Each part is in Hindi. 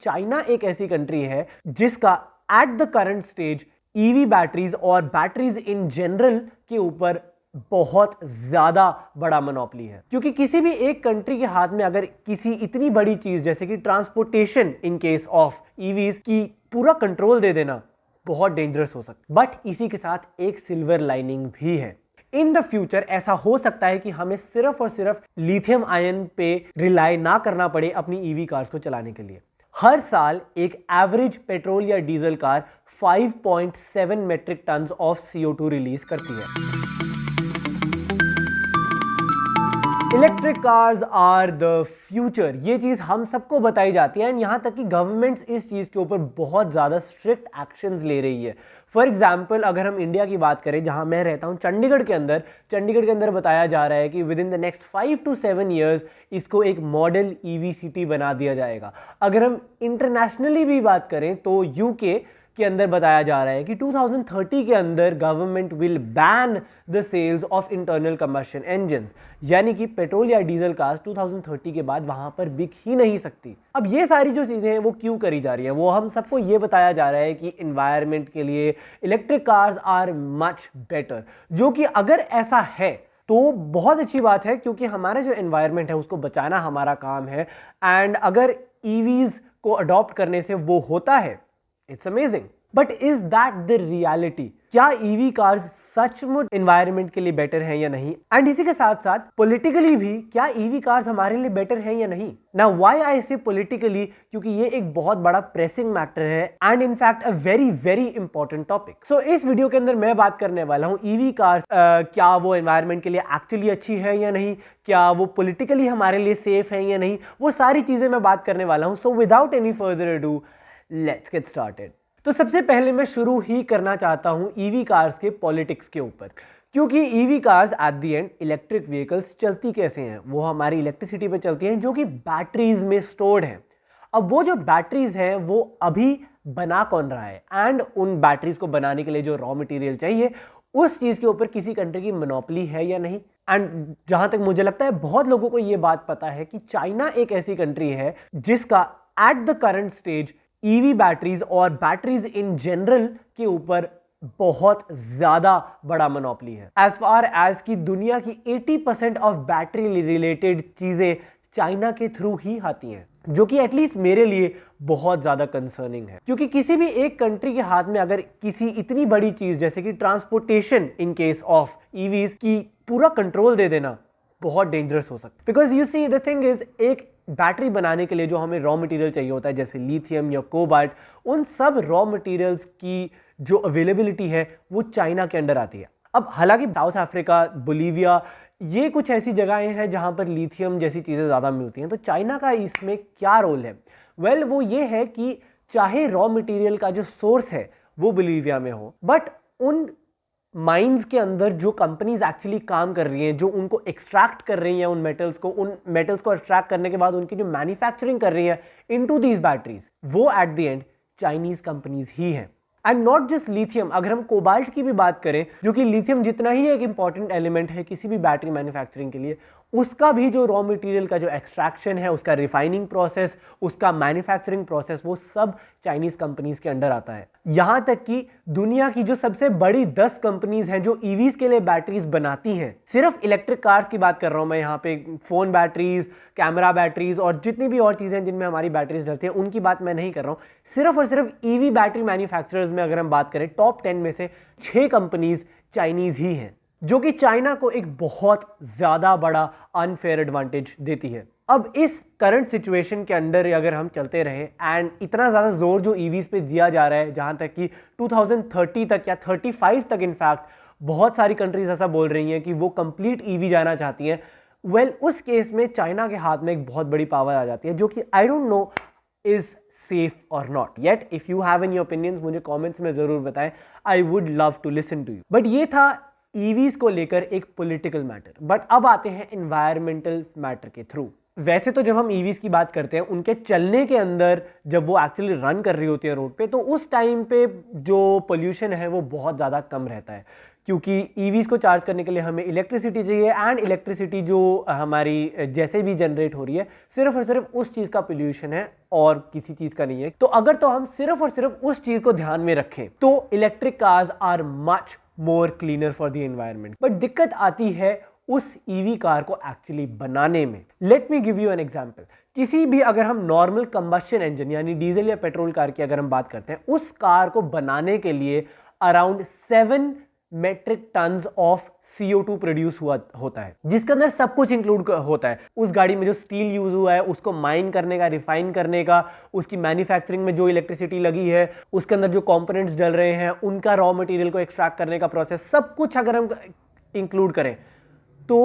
चाइना एक ऐसी कंट्री है जिसका at the current stage EV batteries और बैटरीज इन जनरल के ऊपर बहुत ज्यादा बड़ा मोनोपोली है, क्योंकि किसी भी एक कंट्री के हाथ में अगर किसी इतनी बड़ी चीज जैसे कि transportation in case of EVs की पूरा कंट्रोल दे देना बहुत डेंजरस हो सकता है। बट इसी के साथ एक सिल्वर लाइनिंग भी है। इन द फ्यूचर ऐसा हो सकता है कि हमें सिर्फ और सिर्फ लिथियम आयन पे रिलाई ना करना पड़े अपनी ईवी कार्स को चलाने के लिए। हर साल एक एवरेज पेट्रोल या diesel car 5.7 metric ton of CO2 release करती है। Electric cars are the future, ये चीज हम सबको बताई जाती है एंड यहां तक कि गवर्नमेंट्स इस चीज के ऊपर बहुत ज्यादा स्ट्रिक्ट एक्शंस ले रही है। फॉर एग्जाम्पल अगर हम इंडिया की बात करें, जहां मैं रहता हूं चंडीगढ़ के अंदर बताया जा रहा है कि with in the next 5 to 7 years इसको एक मॉडल ईवी सिटी बना दिया जाएगा। अगर हम इंटरनेशनली भी बात करें तो यूके के अंदर बताया जा रहा है कि 2030 के अंदर government will ban the sales of internal combustion engines, यानी कि पेट्रोल या डीजल कार्स 2030 के बाद वहां पर बिक ही नहीं सकती। अब ये सारी जो चीजें हैं वो क्यों करी जा रही है, वो हम सबको ये बताया जा रहा है कि एनवायरनमेंट के लिए electric cars are much better, जो कि अगर ऐसा है तो बहुत अच्छी बात है, क्योंकि हमारा जो एनवायरनमेंट है उसको बचाना हमारा काम है। एंड अगर ईवीज को अडॉप्ट करने से वो होता है, it's amazing. But is that the reality? क्या ईवी कार्स सचमुच एनवायरनमेंट के लिए बेटर हैं या नहीं? एंड इसी के साथ साथ पॉलिटिकली भी क्या ईवी कार्स हमारे लिए बेटर हैं या नहीं? नाउ व्हाई आई से पॉलिटिकली, क्योंकि ये एक बहुत बड़ा प्रेसिंग मैटर है and in fact a very very important topic. So इस वीडियो के अंदर मैं बात करने वाला हूं ईवी कार्स क्या वो एनवायरनमेंट के लिए एक्चुअली अच्छी है या नहीं, क्या वो पॉलिटिकली हमारे लिए सेफ है या नहीं, वो सारी चीजें मैं बात करने वाला हूं। So without any further ado let's get started. तो सबसे पहले मैं शुरू ही करना चाहता हूं ईवी कार्स के पॉलिटिक्स के ऊपर, क्योंकि EV cars at the and electric vehicles चलती कैसे हैं? वो हमारी इलेक्ट्रिसिटी पे चलती हैं जो कि बैटरीज में स्टोर्ड है। अब वो जो बैटरीज हैं वो अभी बना कौन रहा है, एंड उन बैटरीज को बनाने के लिए जो रॉ मटेरियल चाहिए उस चीज के ऊपर किसी कंट्री की मोनोपोली है या नहीं? एंड जहां तक मुझे लगता है बहुत लोगों को यह बात पता है कि चाइना एक ऐसी कंट्री है जिसका at the current stage EV batteries और बैटरीज इन जनरल के ऊपर बहुत ज्यादा बड़ा मोनोपोली है। एज फार एज की दुनिया की 80% ऑफ बैटरी रिलेटेड चीजें चाइना के थ्रू ही आती हैं, जो कि एटलीस्ट मेरे लिए बहुत ज्यादा कंसर्निंग है, क्योंकि किसी भी एक कंट्री के हाथ में अगर किसी इतनी बड़ी चीज जैसे कि transportation in case of EVs की पूरा कंट्रोल दे देना बहुत डेंजरस हो सकता है। Because you see the thing is, एक बैटरी बनाने के लिए जो हमें रॉ मटेरियल चाहिए होता है जैसे लिथियम या कोबाल्ट, उन सब रॉ मटेरियल्स की जो अवेलेबिलिटी है वो चाइना के अंडर आती है। अब हालांकि साउथ अफ्रीका, बोलीविया, ये कुछ ऐसी जगहें हैं जहां पर लिथियम जैसी चीजें ज्यादा मिलती हैं। तो चाइना का इसमें क्या रोल है? वेल, वो ये है कि चाहे रॉ मटेरियल का जो सोर्स है वो बोलीविया में हो, बट उन माइंस के अंदर जो कंपनीज एक्चुअली काम कर रही हैं, जो उनको एक्सट्रैक्ट कर रही हैं उन मेटल्स को एक्सट्रैक्ट करने के बाद उनकी जो मैन्युफैक्चरिंग कर रही है इनटू दीज बैटरीज, वो at the end Chinese companies ही हैं। एंड नॉट जस्ट लिथियम, अगर हम कोबाल्ट की भी बात करें, जो कि लिथियम जितना ही एक इंपॉर्टेंट एलिमेंट है किसी भी बैटरी मैन्युफैक्चरिंग के लिए, उसका भी जो रॉ मटेरियल का जो एक्सट्रैक्शन है, उसका रिफाइनिंग प्रोसेस, उसका मैन्युफैक्चरिंग प्रोसेस, वो सब चाइनीज कंपनीज के अंडर आता है। यहां तक कि दुनिया की जो सबसे बड़ी 10 कंपनीज हैं जो ईवीज के लिए बैटरीज बनाती हैं, सिर्फ इलेक्ट्रिक कार्स की बात कर रहा हूं मैं यहाँ पे, फोन बैटरीज, कैमरा बैटरीज और जितनी भी और चीजें जिनमें हमारी बैटरीज डलती हैं उनकी बात मैं नहीं कर रहा हूं। सिर्फ और सिर्फ ईवी बैटरी मैन्युफैक्चरर्स में अगर हम बात करें, टॉप 10 में से 6 कंपनीज चाइनीज ही हैं, जो कि चाइना को एक बहुत ज्यादा बड़ा अनफेयर एडवांटेज देती है। अब इस करंट सिचुएशन के अंदर अगर हम चलते रहे एंड इतना ज्यादा जोर जो ईवीज पे दिया जा रहा है, जहां तक कि 2030 तक या 35 तक इनफैक्ट बहुत सारी कंट्रीज ऐसा बोल रही हैं कि वो कंप्लीट ईवी जाना चाहती हैं, वेल उस केस में चाइना के हाथ में एक बहुत बड़ी पावर आ जाती है, जो कि I don't know is safe और not. Yet if you have any opinions मुझे कमेंट्स में जरूर बताएं, I would love to listen to you. But ये था ईवीज को लेकर एक पॉलिटिकल मैटर। बट अब आते हैं एनवायरमेंटल मैटर के थ्रू। वैसे तो जब हम ईवीज की बात करते हैं, उनके चलने के अंदर जब वो एक्चुअली रन कर रही होती है रोड पे, तो उस टाइम पे जो पोल्यूशन है वो बहुत ज़्यादा कम रहता है, क्योंकि ईवीज को चार्ज करने के लिए हमें इलेक्ट्रिसिटी चाहिए, एंड इलेक्ट्रिसिटी जो हमारी जैसे भी जनरेट हो रही है सिर्फ और सिर्फ उस चीज़ का पोल्यूशन है और किसी चीज़ का नहीं है। तो अगर तो हम सिर्फ और सिर्फ उस चीज़ को ध्यान में रखें तो electric cars are much more cleaner for the environment. But दिक्कत आती है उस ईवी कार को एक्चुअली बनाने में। Let me give you an example. किसी भी अगर हम नॉर्मल कंबस्शन इंजन यानी डीजल या पेट्रोल कार की अगर हम बात करते हैं, उस कार को बनाने के लिए around 7 metric tons of CO2 produce होता है, जिसके अंदर सब कुछ इंक्लूड होता है। उस गाड़ी में जो स्टील यूज हुआ है उसको माइन करने का, रिफाइन करने का, उसकी मैन्युफैक्चरिंग में जो इलेक्ट्रिसिटी लगी है, उसके अंदर जो कंपोनेंट्स डल रहे हैं, उनका रॉ मटेरियल को एक्सट्रैक्ट करने का प्रोसेस, सब कुछ अगर हम इंक्लूड करें तो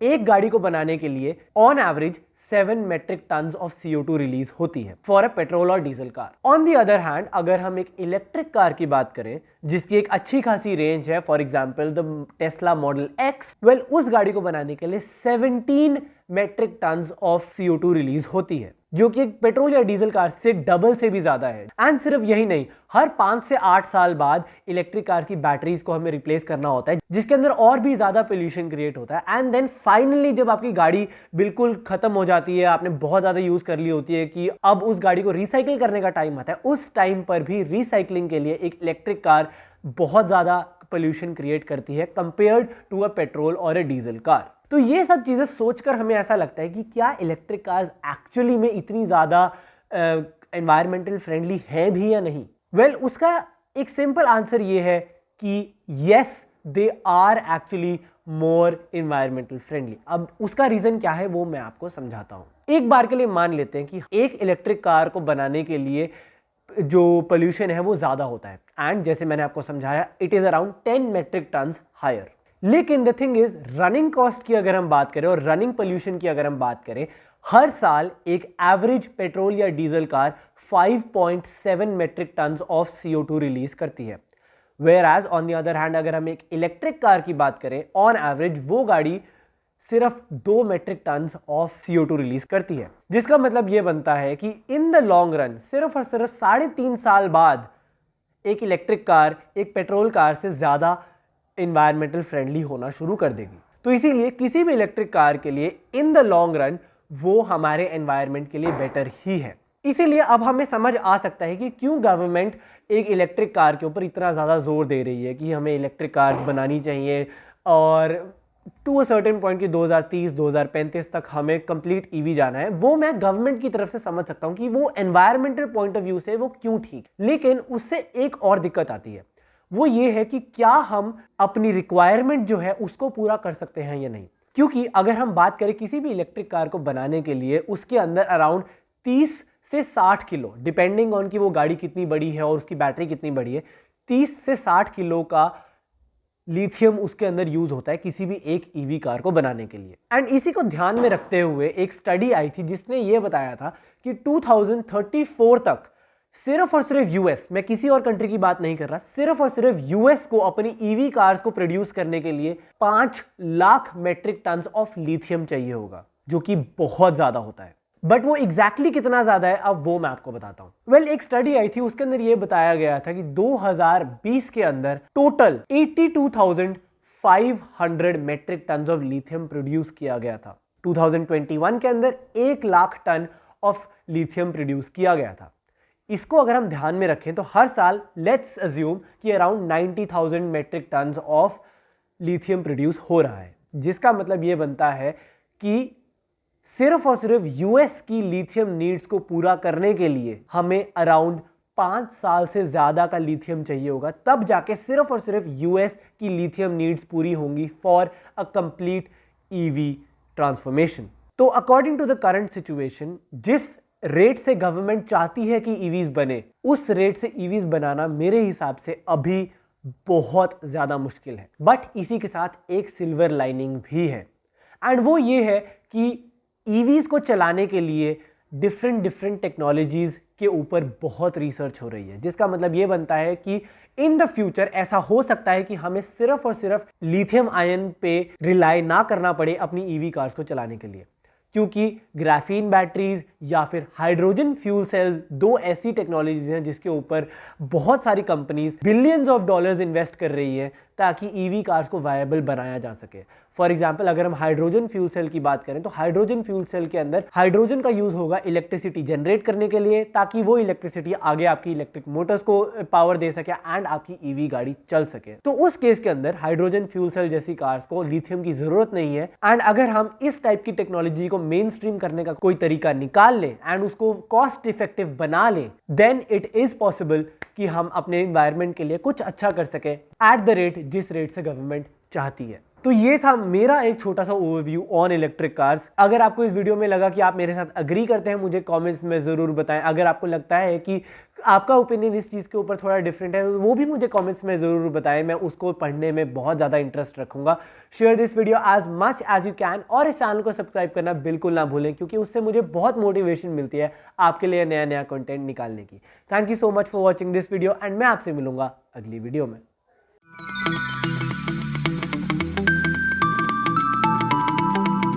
एक गाड़ी को बनाने के लिए on average 7 metric tons of CO2 release होती है फॉर अ पेट्रोल और diesel car. On the other hand अगर हम एक इलेक्ट्रिक कार की बात करें जिसकी एक अच्छी खासी रेंज है, for example the Tesla model X, well उस गाड़ी को बनाने के लिए 17 metric tons of CO2 release होती है, जो कि एक पेट्रोल या डीजल कार से डबल से भी ज्यादा है। एंड सिर्फ यही नहीं, हर 5 से 8 साल बाद इलेक्ट्रिक कार की बैटरीज को हमें रिप्लेस करना होता है, जिसके अंदर और भी ज्यादा पोल्यूशन क्रिएट होता है। एंड देन फाइनली जब आपकी गाड़ी बिल्कुल खत्म हो जाती है, आपने बहुत ज्यादा यूज कर ली होती है कि अब उस गाड़ी को रिसाइकिल करने का टाइम आता है, उस टाइम पर भी रिसाइकलिंग के लिए एक इलेक्ट्रिक कार बहुत ज्यादा पोल्यूशन क्रिएट करती है कंपेयर्ड टू अ पेट्रोल और अ डीजल कार। तो ये सब चीजें सोचकर हमें ऐसा लगता है कि क्या इलेक्ट्रिक कार्स एक्चुअली में इतनी ज्यादा एनवायरमेंटल फ्रेंडली है भी या नहीं। वेल उसका एक सिंपल आंसर ये है कि yes they are actually more environmental friendly. अब उसका रीजन क्या है वो मैं आपको समझाता हूं। एक बार के लिए मान लेते हैं कि एक इलेक्ट्रिक कार को बनाने के लिए जो पोल्यूशन है वो ज्यादा होता है, एंड जैसे मैंने आपको समझाया it is around 10 metric tons higher. लेकिन the thing is running cost की अगर हम बात करें और रनिंग पोल्यूशन की अगर हम बात करें, हर साल एक एवरेज पेट्रोल या diesel car 5.7 metric tons of CO2 release करती है। Whereas on the other hand अगर हम एक इलेक्ट्रिक कार की बात करें, ऑन एवरेज वो गाड़ी सिर्फ 2 metric tons of CO2 release करती है, जिसका मतलब यह बनता है कि इन द लॉन्ग रन सिर्फ और सिर्फ 3.5 साल बाद एक इलेक्ट्रिक कार एक पेट्रोल कार से ज्यादा एनवायरमेंटल फ्रेंडली होना शुरू कर देगी। तो इसीलिए किसी भी इलेक्ट्रिक कार के लिए इन द लॉन्ग रन वो हमारे एनवायरमेंट के लिए बेटर ही है। इसीलिए अब हमें समझ आ सकता है कि क्यों गवर्नमेंट एक इलेक्ट्रिक कार के ऊपर इतना ज़्यादा जोर दे रही है कि हमें इलेक्ट्रिक कार्स बनानी चाहिए, और टू अ सर्टेन पॉइंट की 2030-2035 तक हमें कंप्लीट ईवी जाना है। वो मैं गवर्नमेंट की तरफ से समझ सकता हूं कि वो एनवायरमेंटल पॉइंट ऑफ व्यू से वो क्यों ठीक। लेकिन उससे एक और दिक्कत आती है, वो ये है कि क्या हम अपनी रिक्वायरमेंट जो है उसको पूरा कर सकते हैं या नहीं। क्योंकि अगर हम बात करें किसी भी इलेक्ट्रिक कार को बनाने के लिए, उसके अंदर अराउंड 30 से 60 किलो, डिपेंडिंग ऑन कि वो गाड़ी कितनी बड़ी है और उसकी बैटरी कितनी बड़ी है, 30 से 60 किलो का लिथियम उसके अंदर यूज होता है किसी भी एक ईवी कार को बनाने के लिए। एंड इसी को ध्यान में रखते हुए एक स्टडी आई थी जिसने ये बताया था कि 2034 तक सिर्फ और सिर्फ यूएस, मैं किसी और कंट्री की बात नहीं कर रहा, सिर्फ और सिर्फ यूएस को अपनी ईवी कार्स को प्रोड्यूस करने के लिए 5 lakh metric tons of lithium चाहिए होगा, जो कि बहुत ज्यादा होता है। बट वो एग्जैक्टली कितना ज्यादा है अब वो मैं आपको बताता हूं। वेल एक स्टडी आई थी, उसके अंदर ये बताया गया था कि 2020 के अंदर total 82,500 metric tons of lithium produce किया गया था। 2021 के अंदर 1 lakh ton of lithium produce किया गया था। इसको अगर हम ध्यान में रखें तो हर साल लेट्स अज्यूम कि around 90,000 metric tons of lithium produce हो रहा है, जिसका मतलब ये बनता है कि सिर्फ और सिर्फ यूएस की लिथियम नीड्स को पूरा करने के लिए हमें अराउंड 5 साल से ज्यादा का लिथियम चाहिए होगा, तब जाके सिर्फ और सिर्फ यूएस की लिथियम नीड्स पूरी होंगी for a complete EV transformation. तो according to the current situation, जिस रेट से गवर्नमेंट चाहती है कि ईवीज बने, उस रेट से ईवीज बनाना मेरे हिसाब से अभी बहुत ज्यादा मुश्किल है। बट इसी के साथ एक सिल्वर लाइनिंग भी है, एंड वो ये है कि ईवीज को चलाने के लिए डिफरेंट टेक्नोलॉजीज के ऊपर बहुत रिसर्च हो रही है, जिसका मतलब ये बनता है कि इन द फ्यूचर ऐसा हो सकता है कि हमें सिर्फ और सिर्फ लिथियम आयन पे रिलाई ना करना पड़े अपनी ईवी कार्स को चलाने के लिए। क्योंकि ग्राफीन बैटरीज या फिर हाइड्रोजन फ्यूल सेल दो ऐसी टेक्नोलॉजीज हैं जिसके ऊपर बहुत सारी companies billions of dollars invest कर रही है ताकि ईवी कार्स को वायबल बनाया जा सके। फॉर एग्जाम्पल अगर हम हाइड्रोजन फ्यूल सेल की बात करें तो हाइड्रोजन फ्यूल सेल के अंदर हाइड्रोजन का यूज होगा इलेक्ट्रिसिटी जनरेट करने के लिए, ताकि वो इलेक्ट्रिसिटी आगे आपकी इलेक्ट्रिक मोटर्स को पावर दे सके एंड आपकी ईवी गाड़ी चल सके। तो उस केस के अंदर हाइड्रोजन फ्यूल सेल जैसी कार्स को लिथियम की जरूरत नहीं है। एंड अगर हम इस टाइप की टेक्नोलॉजी को मेन स्ट्रीम करने का कोई तरीका निकाल लें एंड उसको कॉस्ट इफेक्टिव बना लें, देन इट इज पॉसिबल कि हम अपने एनवायरनमेंट के लिए कुछ अच्छा कर सके एट द रेट जिस रेट से गवर्नमेंट चाहती है। तो ये था मेरा एक छोटा सा ओवरव्यू ऑन इलेक्ट्रिक कार्स। अगर आपको इस वीडियो में लगा कि आप मेरे साथ अग्री करते हैं, मुझे कमेंट्स में ज़रूर बताएं। अगर आपको लगता है कि आपका ओपिनियन इस चीज़ के ऊपर थोड़ा डिफरेंट है, वो भी मुझे कमेंट्स में ज़रूर बताएं। मैं उसको पढ़ने में बहुत ज़्यादा इंटरेस्ट रखूंगा। Share this video as much as you can और इस चैनल को सब्सक्राइब करना बिल्कुल ना भूलें, क्योंकि उससे मुझे बहुत मोटिवेशन मिलती है आपके लिए नया नया कंटेंट निकालने की। Thank you so much for watching this video and मैं आपसे मिलूंगा अगली वीडियो में।